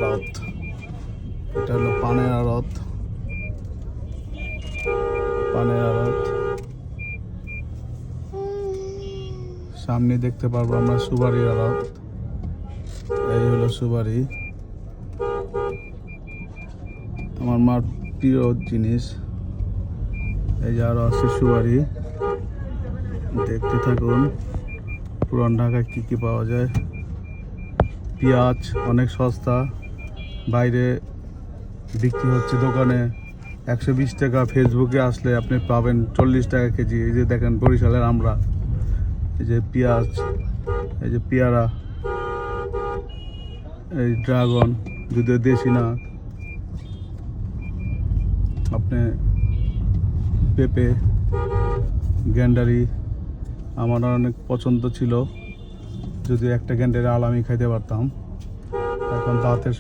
আড়ত, এটা হলো পানের আড়ত। পানের আড়ত সামনে দেখতে পারবো আমরা সুপারির আড়ত। এই হলো সুপারি, আমার মার প্রিয় জিনিস। এই যে আরো আছে সুপারি, দেখতে থাকুন পুরান ঢাকায় কি কি পাওয়া যায়। পেঁয়াজ অনেক সস্তা, বাইরে বিক্রি হচ্ছে দোকানে 120 টাকা, ফেসবুকে আসলে আপনি পাবেন 40 টাকা কেজি। এই যে দেখেন বরিশালের আমরা, এই যে পেঁয়াজ, এই যে পেয়ারা, এই ড্রাগন, যদিও দেশি না, আপনি পেঁপে, গ্যান্ডারি আমার অনেক পছন্দ ছিল, যদি একটা গ্যান্ডারি আল আমি খাইতে পারতাম। এখন দাঁতের